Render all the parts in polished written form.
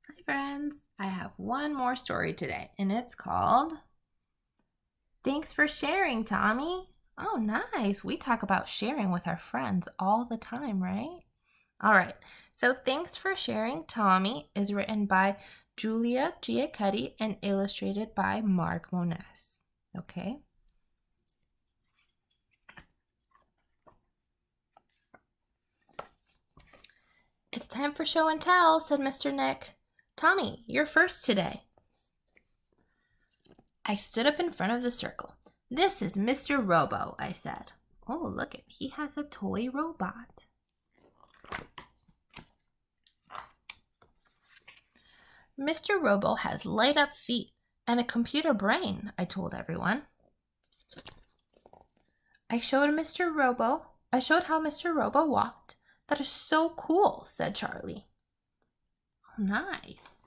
Hi friends, I have one more story today and it's called Thanks for Sharing, Tommy. Oh, nice. We talk about sharing with our friends all the time, right? All right. So Thanks for Sharing, Tommy is written by Julia Giacetti and illustrated by Mark Moniz. Okay. It's time for show and tell, said Mr. Nick. Tommy, you're first today. I stood up in front of the circle. This is Mr. Robo, I said. Oh, look it, he has a toy robot. Mr. Robo has light-up feet and a computer brain, I told everyone. I showed how Mr. Robo walked. That is so cool, said Charlie. Oh, nice.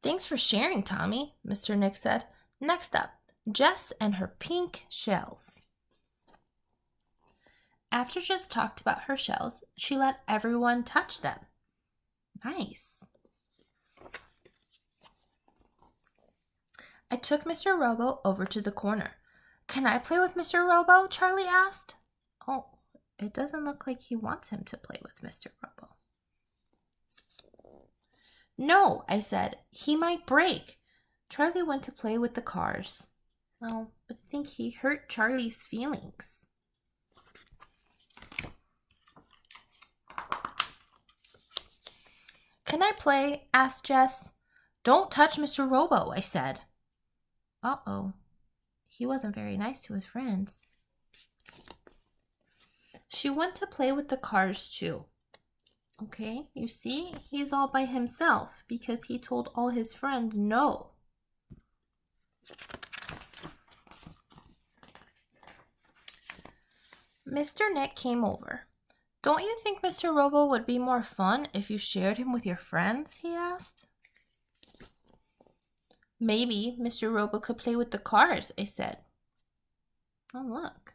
Thanks for sharing, Tommy, Mr. Nick said. Next up, Jess and her pink shells. After Jess talked about her shells, she let everyone touch them. Nice. I took Mr. Robo over to the corner. Can I play with Mr. Robo? Charlie asked. Oh, it doesn't look like he wants him to play with Mr. Robo. No, I said. He might break. Charlie went to play with the cars. Oh, but I think he hurt Charlie's feelings. Can I play? Asked Jess. Don't touch Mr. Robo, I said. Uh-oh. He wasn't very nice to his friends. She went to play with the cars too. Okay, you see, he's all by himself because he told all his friends no. Mr. Nick came over. Don't you think Mr. Robo would be more fun if you shared him with your friends? He asked. Maybe Mr. Robo could play with the cars, I said. Oh, look.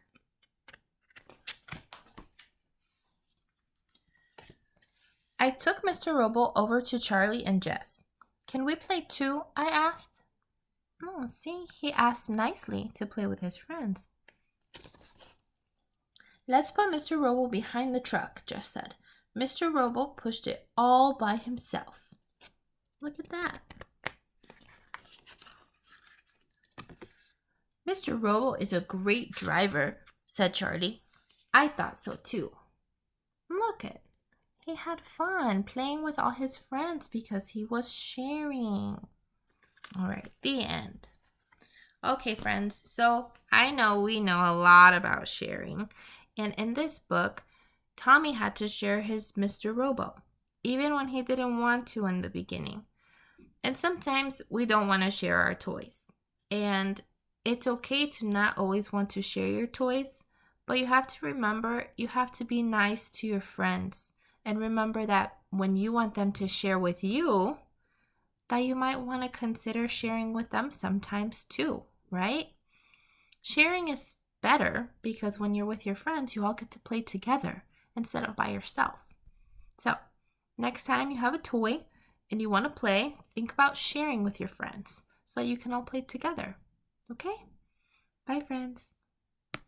I took Mr. Robo over to Charlie and Jess. Can we play too? I asked. Oh, see, he asked nicely to play with his friends. Let's put Mr. Robo behind the truck, Jess said. Mr. Robo pushed it all by himself. Look at that. Mr. Robo is a great driver, said Charlie. I thought so too. Look it. He had fun playing with all his friends because he was sharing. All right, the end. Okay, friends, so I know we know a lot about sharing. And in this book, Tommy had to share his Mr. Robo, even when he didn't want to in the beginning. And sometimes we don't want to share our toys. And it's okay to not always want to share your toys, but you have to remember you have to be nice to your friends. And remember that when you want them to share with you, that you might want to consider sharing with them sometimes too, right? Sharing is better because when you're with your friends, you all get to play together instead of by yourself. So next time you have a toy and you want to play, think about sharing with your friends so that you can all play together. Okay? Bye, friends.